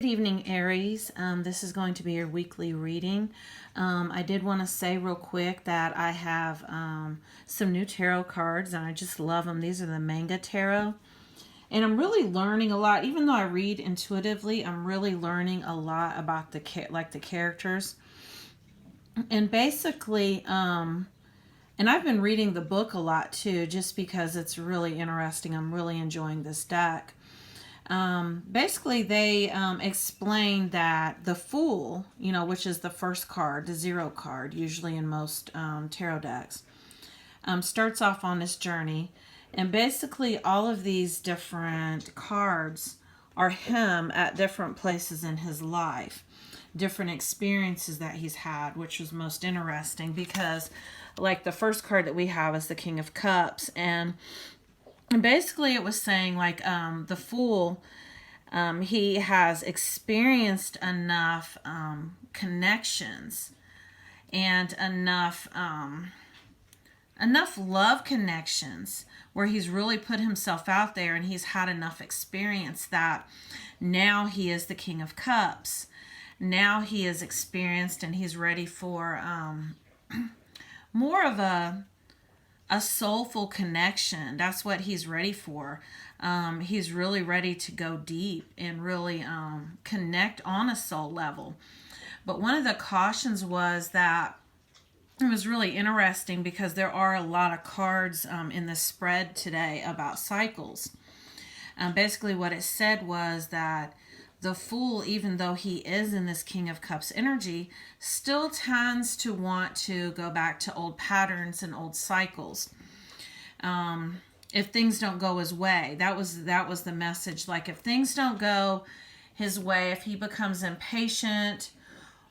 evening, Aries. This is going to be your weekly reading. I did want to say real quick that I have some new tarot cards, and I just love them. These are the Manga Tarot. And I'm really learning a lot. Even though I read intuitively, I'm really learning a lot about the characters. And basically, and I've been reading the book a lot too, just because it's really interesting. I'm really enjoying this deck. Basically, they explain that the Fool, which is the first card, the zero card, usually in most tarot decks, starts off on this journey. And basically, all of these different cards are him at different places in his life, different experiences that he's had, which was most interesting because, like, the first card that we have is the King of Cups. And basically, it was saying, like, the Fool, he has experienced enough connections and enough love connections where he's really put himself out there, and he's had enough experience that now he is the King of Cups. Now he is experienced, and he's ready for more of a soulful connection. That's what he's ready for. He's really ready to go deep and really connect on a soul level. But one of the cautions was that it was really interesting because there are a lot of cards in the spread today about cycles. Basically what it said was that the Fool, even though he is in this King of Cups energy, still tends to want to go back to old patterns and old cycles. If things don't go his way, that was the message. Like, if things don't go his way, if he becomes impatient,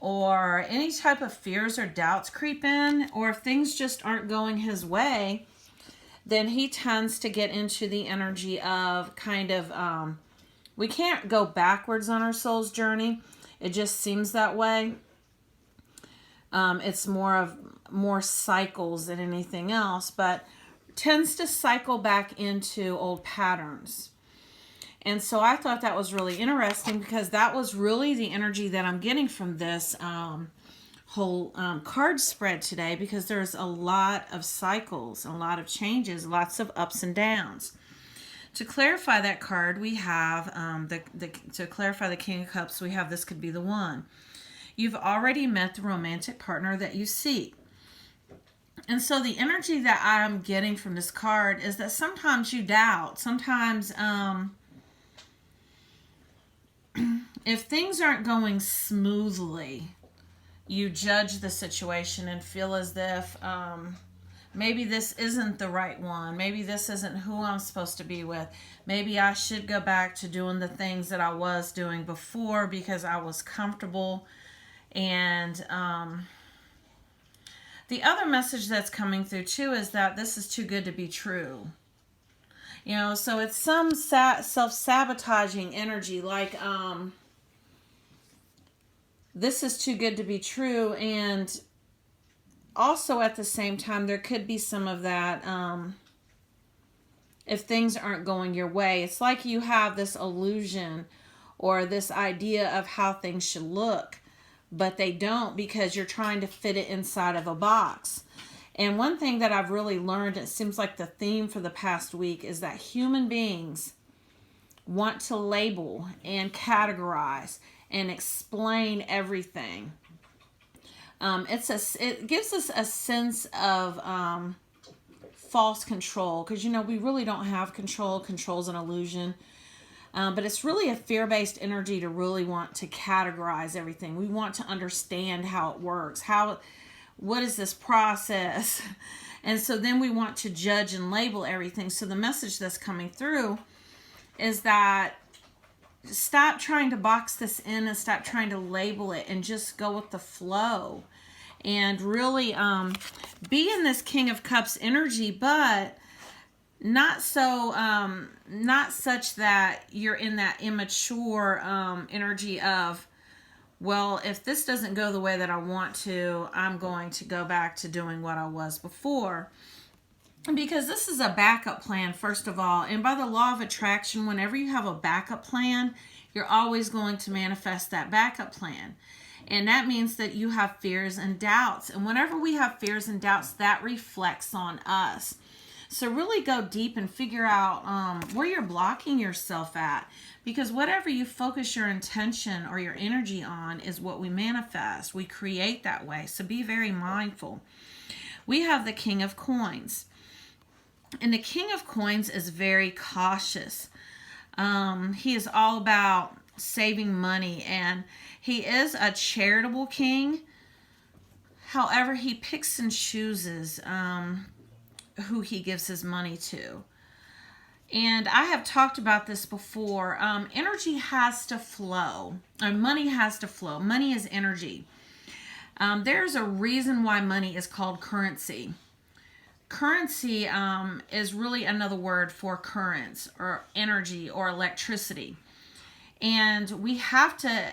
or any type of fears or doubts creep in, or if things just aren't going his way, then he tends to get into the energy of kind of, we can't go backwards on our soul's journey. It just seems that way. It's more cycles than anything else, but tends to cycle back into old patterns. And so I thought that was really interesting because that was really the energy that I'm getting from this whole card spread today, because there's a lot of cycles, a lot of changes, lots of ups and downs. To clarify that card, we have, to clarify the King of Cups, we have this could be the one. You've already met the romantic partner that you seek. And so the energy that I'm getting from this card is that sometimes you doubt. Sometimes if things aren't going smoothly, you judge the situation and feel as if maybe this isn't the right one. Maybe this isn't who I'm supposed to be with. Maybe I should go back to doing the things that I was doing before because I was comfortable. And the other message that's coming through too is that this is too good to be true. So it's some self-sabotaging energy, like this is too good to be true. And also at the same time, there could be some of that, if things aren't going your way. It's like you have this illusion or this idea of how things should look, but they don't, because you're trying to fit it inside of a box. And one thing that I've really learned, it seems like the theme for the past week, is that human beings want to label and categorize and explain everything. It gives us a sense of false control, because we really don't have control. Control's an illusion. But it's really a fear-based energy to really want to categorize everything. We want to understand how it works. What is this process? And so then we want to judge and label everything. So the message that's coming through is that stop trying to box this in and stop trying to label it, and just go with the flow. And really be in this King of Cups energy, but not such that you're in that immature energy of, well, if this doesn't go the way that I want to, I'm going to go back to doing what I was before. Because this is a backup plan, first of all. And by the law of attraction, whenever you have a backup plan, you're always going to manifest that backup plan. And that means that you have fears and doubts. And whenever we have fears and doubts, that reflects on us. So really go deep and figure out where you're blocking yourself at. Because whatever you focus your intention or your energy on is what we manifest. We create that way. So be very mindful. We have the King of Coins. And the King of Coins is very cautious. He is all about saving money, and he is a charitable king. However, he picks and chooses who he gives his money to. And I have talked about this before. Energy has to flow. Money has to flow. Money is energy. There's a reason why money is called currency. Currency is really another word for currents or energy or electricity. And we have to,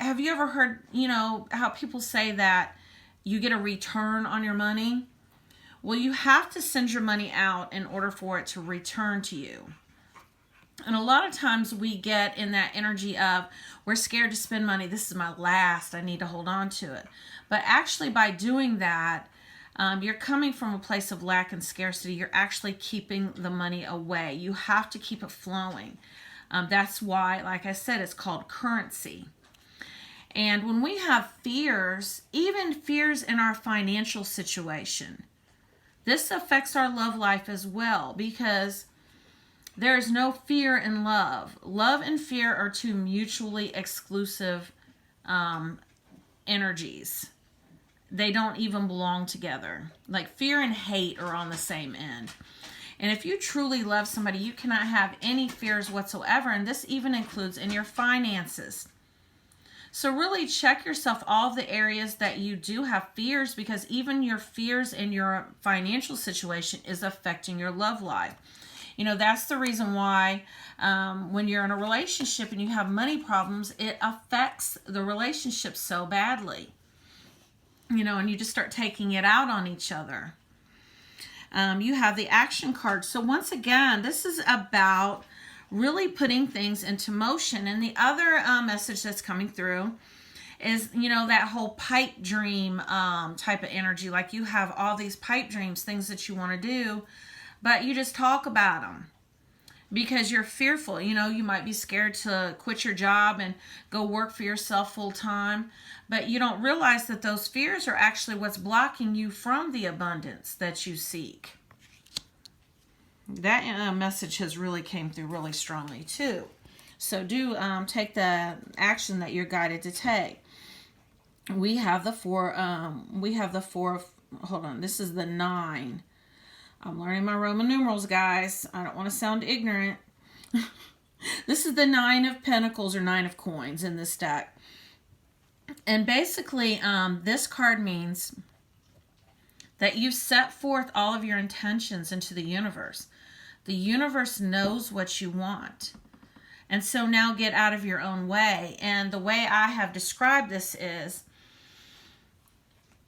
have you ever heard, how people say that you get a return on your money? Well, you have to send your money out in order for it to return to you. And a lot of times we get in that energy of, we're scared to spend money. This is my last. I need to hold on to it. But actually by doing that, you're coming from a place of lack and scarcity. You're actually keeping the money away. You have to keep it flowing. That's why, like I said, it's called currency. And when we have fears, even fears in our financial situation, this affects our love life as well, because there is no fear in love. Love and fear are two mutually exclusive energies. They don't even belong together. Like fear and hate are on the same end. And if you truly love somebody, you cannot have any fears whatsoever. And this even includes in your finances. So really check yourself, all of the areas that you do have fears, because even your fears in your financial situation is affecting your love life. That's the reason why when you're in a relationship and you have money problems, it affects the relationship so badly. And you just start taking it out on each other. You have the action card. So once again, this is about really putting things into motion. And the other message that's coming through is, that whole pipe dream type of energy. Like you have all these pipe dreams, things that you want to do, but you just talk about them because you're fearful. You might be scared to quit your job and go work for yourself full time, but you don't realize that those fears are actually what's blocking you from the abundance that you seek. That message has really came through really strongly too. So do take the action that you're guided to take. We have the four. Hold on. This is the 9. I'm learning my Roman numerals, guys. I don't want to sound ignorant. This is the 9 of Pentacles or 9 of Coins in this deck. And basically, this card means that you set forth all of your intentions into the universe. The universe knows what you want. And so now get out of your own way. And the way I have described this is,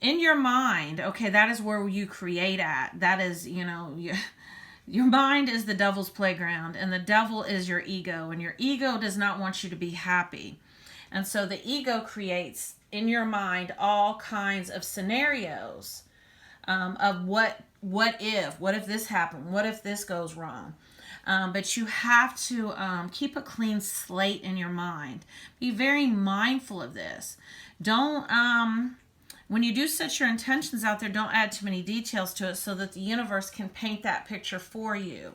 in your mind, okay, that is where you create at. That is, your mind is the devil's playground, and the devil is your ego, and your ego does not want you to be happy. And so the ego creates in your mind all kinds of scenarios of what if this happened? What if this goes wrong? But you have to keep a clean slate in your mind. Be very mindful of this. Don't, when you do set your intentions out there, don't add too many details to it so that the universe can paint that picture for you.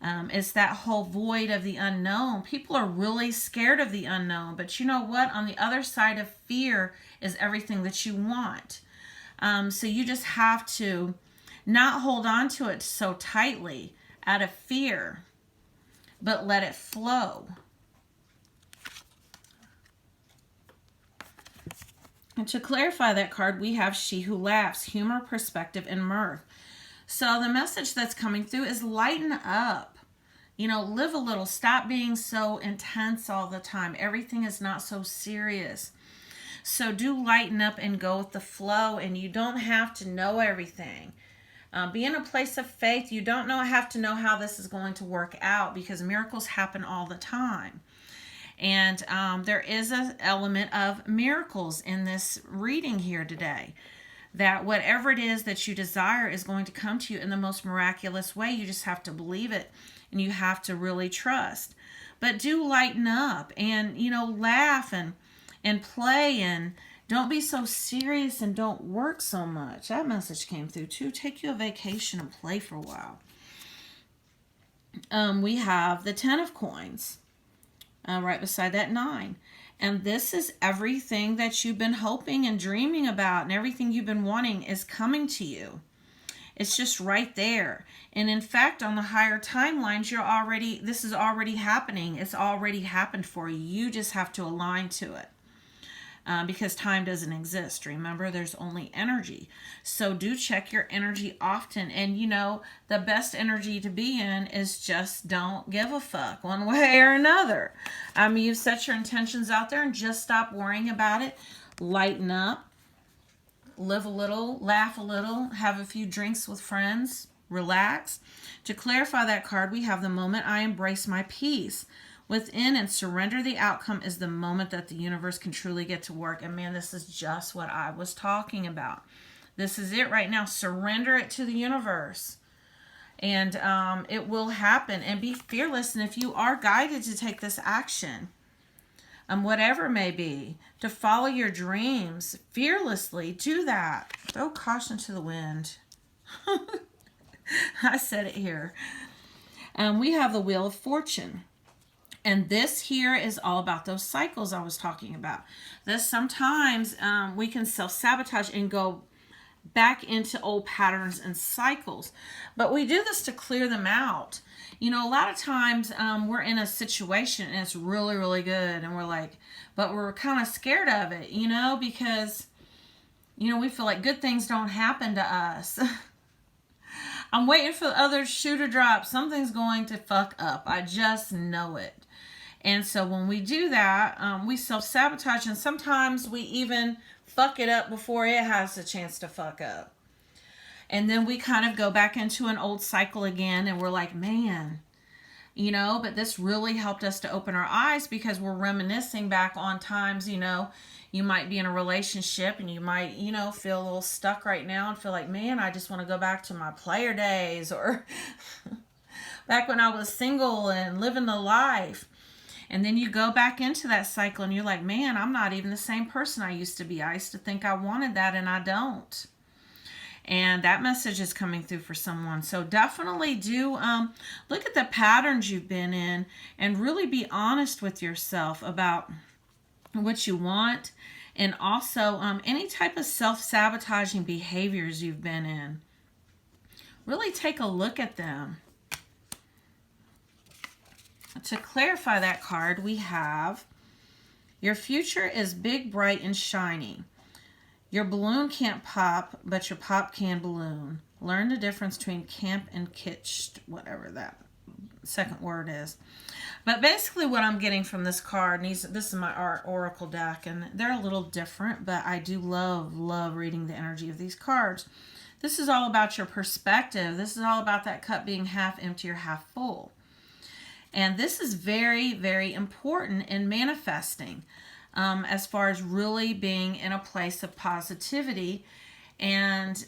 It's that whole void of the unknown. People are really scared of the unknown, but you know what? On the other side of fear is everything that you want. So you just have to not hold on to it so tightly out of fear, but let it flow. And to clarify that card, we have She Who Laughs, humor, perspective, and mirth. So the message that's coming through is lighten up. Live a little. Stop being so intense all the time. Everything is not so serious. So do lighten up and go with the flow, and you don't have to know everything. Be in a place of faith. You don't have to know how this is going to work out, because miracles happen all the time. And there is an element of miracles in this reading here today. That whatever it is that you desire is going to come to you in the most miraculous way. You just have to believe it, and you have to really trust. But do lighten up and, laugh and play, and don't be so serious and don't work so much. That message came through too. Take you a vacation and play for a while. We have the 10 of coins right beside that 9. And this is everything that you've been hoping and dreaming about, and everything you've been wanting is coming to you. It's just right there. And in fact, on the higher timelines, this is already happening. It's already happened for you. You just have to align to it. Because time doesn't exist. Remember, there's only energy. So do check your energy often. And the best energy to be in is just don't give a fuck one way or another. You set your intentions out there and just stop worrying about it. Lighten up. Live a little, laugh a little, have a few drinks with friends, relax. To clarify that card, we have the moment I embrace my peace within and surrender the outcome is the moment that the universe can truly get to work. And man, this is just what I was talking about. This is it right now. Surrender it to the universe. And it will happen. And be fearless. And if you are guided to take this action, whatever it may be, to follow your dreams fearlessly, do that. Throw caution to the wind. I said it here. We have the Wheel of Fortune. And this here is all about those cycles I was talking about. This sometimes we can self-sabotage and go back into old patterns and cycles. But we do this to clear them out. A lot of times we're in a situation and it's really, really good. And we're like, but we're kind of scared of it, because, we feel like good things don't happen to us. I'm waiting for the other shoe to drop. Something's going to fuck up. I just know it. And so when we do that, we self-sabotage, and sometimes we even fuck it up before it has a chance to fuck up. And then we kind of go back into an old cycle again, and we're like, man, but this really helped us to open our eyes, because we're reminiscing back on times, you might be in a relationship and you might, feel a little stuck right now and feel like, man, I just want to go back to my player days, or back when I was single and living the life. And then you go back into that cycle and you're like, man, I'm not even the same person I used to be. I used to think I wanted that and I don't. And that message is coming through for someone. So definitely do look at the patterns you've been in and really be honest with yourself about what you want. And also any type of self-sabotaging behaviors you've been in. Really take a look at them. To clarify that card, we have your future is big, bright, and shiny. Your balloon can't pop, but your pop can balloon. Learn the difference between camp and kitsch, whatever that second word is. But basically what I'm getting from this card, and this is my art oracle deck, and they're a little different, but I do love reading the energy of these cards. This is all about your perspective. This is all about that cup being half empty or half full. And this is very, very important in manifesting as far as really being in a place of positivity and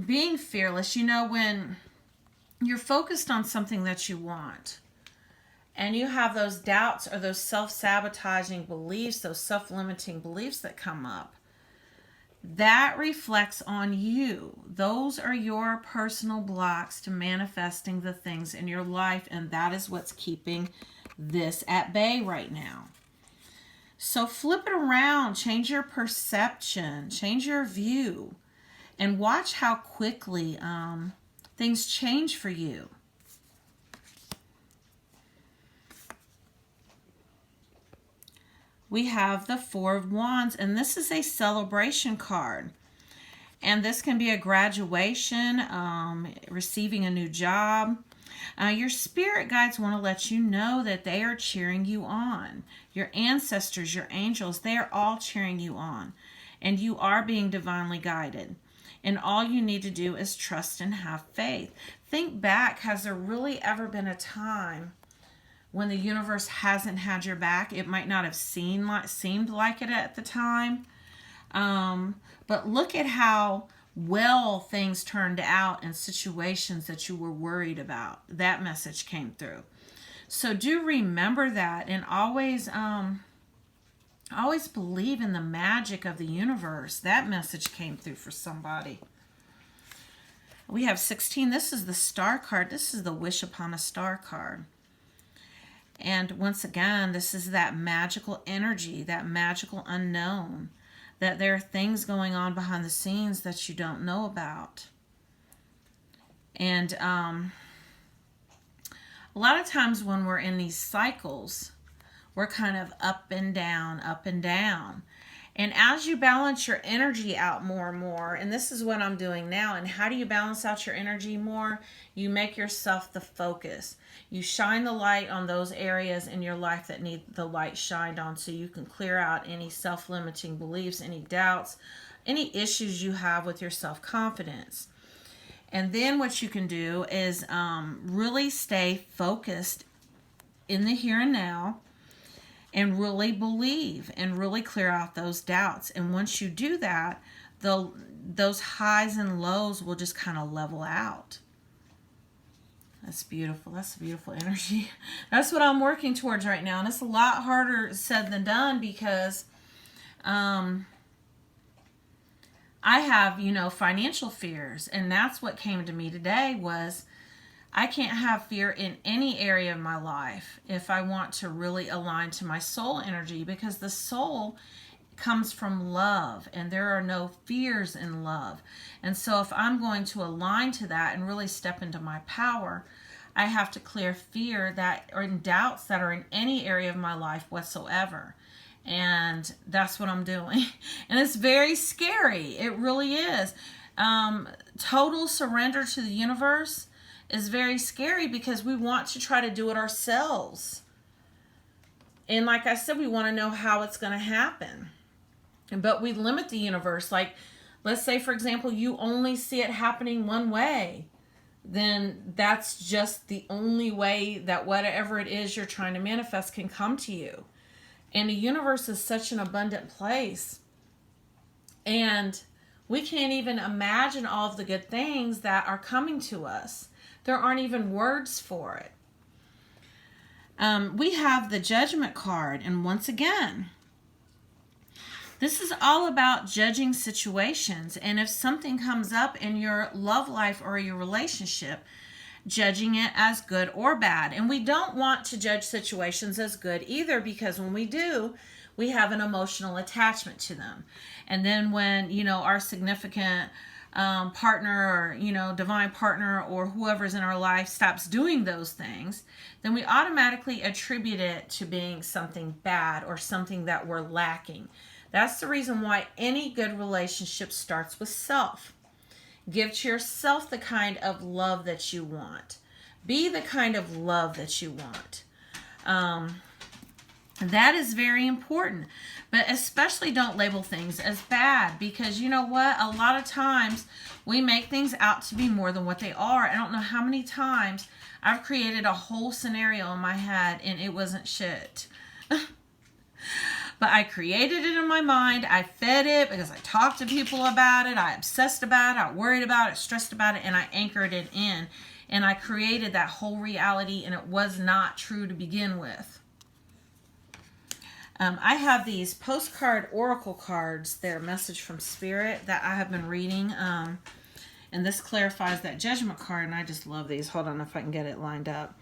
being fearless. When you're focused on something that you want and you have those doubts or those self-sabotaging beliefs, those self-limiting beliefs that come up, that reflects on you. Those are your personal blocks to manifesting the things in your life, and that is what's keeping this at bay right now. So flip it around, change your perception, change your view, and watch how quickly things change for you. We have the Four of Wands, and this is a celebration card. And this can be a graduation, receiving a new job. Your spirit guides want to let you know that they are cheering you on. Your ancestors, your angels, they are all cheering you on. And you are being divinely guided. And all you need to do is trust and have faith. Think back, has there really ever been a time when the universe hasn't had your back. It might not have seemed like it at the time. But look at how well things turned out in situations that you were worried about. That message came through. So do remember that, and always believe in the magic of the universe. That message came through for somebody. We have 16. This is the star card. This is the wish upon a star card. And once again, this is that magical energy, that magical unknown, that there are things going on behind the scenes that you don't know about. And a lot of times when we're in these cycles, we're kind of up and down, up and down. And as you balance your energy out more and more, and this is what I'm doing now, and how do you balance out your energy more? You make yourself the focus. You shine the light on those areas in your life that need the light shined on, so you can clear out any self-limiting beliefs, any doubts, any issues you have with your self-confidence. And then what you can do is really stay focused in the here and now, and really believe and really clear out those doubts. And once you do that, those highs and lows will just kind of level out. That's beautiful. That's a beautiful energy. That's what I'm working towards right now. And it's a lot harder said than done, because I have, financial fears. And that's what came to me today was, I can't have fear in any area of my life if I want to really align to my soul energy, because the soul comes from love, and there are no fears in love. And so if I'm going to align to that and really step into my power, I have to clear fear that or doubts that are in any area of my life whatsoever. And that's what I'm doing. And it's very scary. It really is. Total surrender to the universe is very scary, because we want to try to do it ourselves. And like I said, we want to know how it's going to happen. But we limit the universe. Like, let's say, for example, you only see it happening one way. Then that's just the only way that whatever it is you're trying to manifest can come to you. And the universe is such an abundant place. And we can't even imagine all of the good things that are coming to us. There aren't even words for it. We have the Judgment card. And once again, this is all about judging situations. And if something comes up in your love life or your relationship, judging it as good or bad. And we don't want to judge situations as good either, because when we do, we have an emotional attachment to them. And then when, our significant partner or, divine partner or whoever's in our life stops doing those things, then we automatically attribute it to being something bad or something that we're lacking. That's the reason why any good relationship starts with self. Give to yourself the kind of love that you want. Be the kind of love that you want. That is very important. But especially don't label things as bad, because you know what? A lot of times we make things out to be more than what they are. I don't know how many times I've created a whole scenario in my head and it wasn't shit. But I created it in my mind. I fed it because I talked to people about it. I obsessed about it. I worried about it, stressed about it, and I anchored it in. And I created that whole reality, and it was not true to begin with. I have these postcard oracle cards. They're a message from Spirit that I have been reading. And this clarifies that Judgment card, and I just love these. Hold on if I can get it lined up.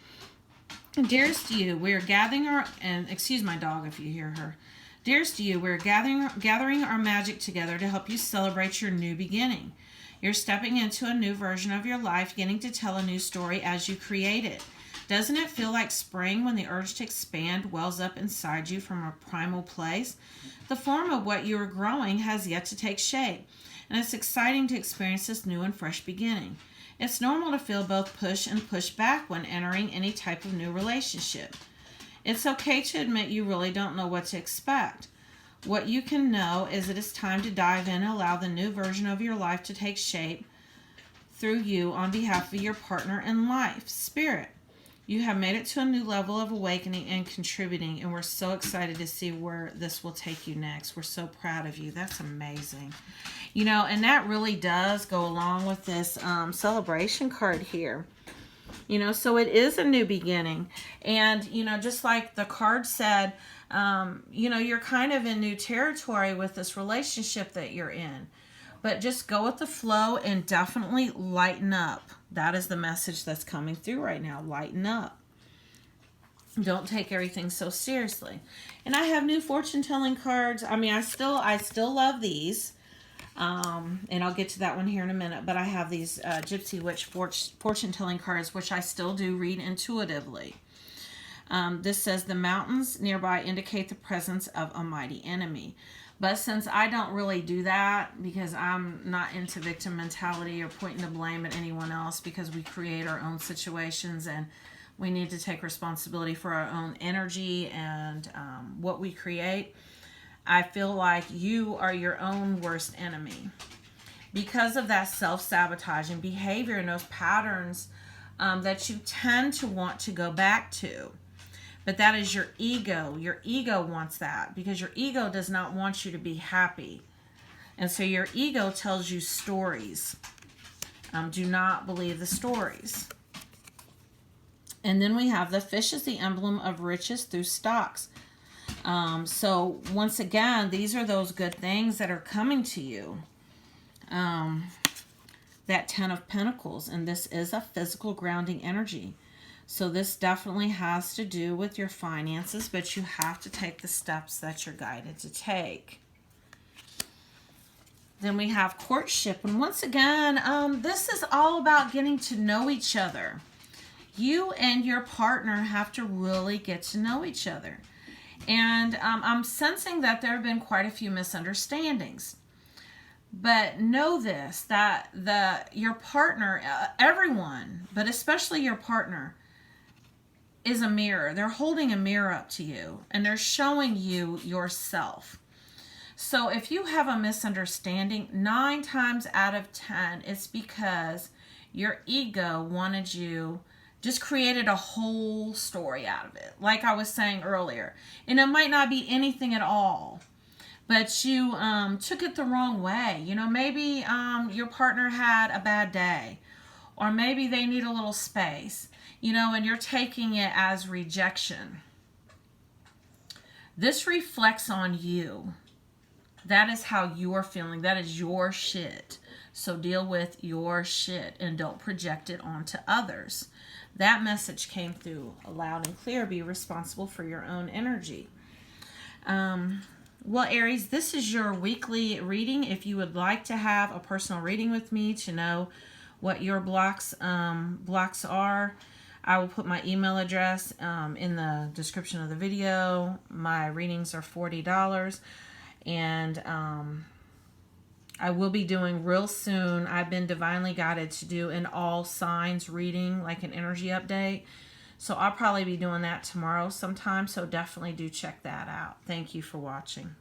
Dearest you, we are gathering our... And excuse my dog if you hear her. Dearest you, we're gathering our magic together to help you celebrate your new beginning. You're stepping into a new version of your life, getting to tell a new story as you create it. Doesn't it feel like spring when the urge to expand wells up inside you from a primal place? The form of what you are growing has yet to take shape, and it's exciting to experience this new and fresh beginning. It's normal to feel both push and push back when entering any type of new relationship. It's okay to admit you really don't know what to expect. What you can know is it is time to dive in and allow the new version of your life to take shape through you on behalf of your partner in life, Spirit. You have made it to a new level of awakening and contributing, and we're so excited to see where this will take you next. We're so proud of you. That's amazing. You know, and that really does go along with this celebration card here. You know, so it is a new beginning. And, you know, just like the card said, you know, you're kind of in new territory with this relationship that you're in. But just go with the flow and definitely lighten up. That is the message that's coming through right now. Lighten up. Don't take everything so seriously. And I have new fortune telling cards. I mean, I still love these. And I'll get to that one here in a minute. But I have these Gypsy Witch fortune telling cards, which I still do read intuitively. This says the mountains nearby indicate the presence of a mighty enemy. But since I don't really do that, because I'm not into victim mentality or pointing the blame at anyone else, because we create our own situations and we need to take responsibility for our own energy and what we create, I feel like you are your own worst enemy. Because of that self-sabotaging behavior and those patterns that you tend to want to go back to. But that is your ego. Your ego wants that because your ego does not want you to be happy. And so your ego tells you stories. Do not believe the stories. And then we have the fish is the emblem of riches through stocks. So once again, these are those good things that are coming to you. That 10 of Pentacles. And this is a physical grounding energy. So this definitely has to do with your finances, but you have to take the steps that you're guided to take. Then we have courtship. And once again, this is all about getting to know each other. You and your partner have to really get to know each other. And I'm sensing that there have been quite a few misunderstandings. But know this, that your partner, everyone, but especially your partner, is a mirror. They're holding a mirror up to you and they're showing you yourself. So if you have a misunderstanding, 9 times out of 10, it's because your ego wanted you, just created a whole story out of it. Like I was saying earlier. And it might not be anything at all, but you took it the wrong way. You know, maybe your partner had a bad day, or maybe they need a little space. You know, and you're taking it as rejection. This reflects on you. That is how you're feeling. That is your shit. So deal with your shit and don't project it onto others. That message came through loud and clear. Be responsible for your own energy. Well, Aries, this is your weekly reading. If you would like to have a personal reading with me to know what your blocks are, I will put my email address in the description of the video. My readings are $40. And I will be doing real soon. I've been divinely guided to do an all signs reading, like an energy update. So I'll probably be doing that tomorrow sometime. So definitely do check that out. Thank you for watching.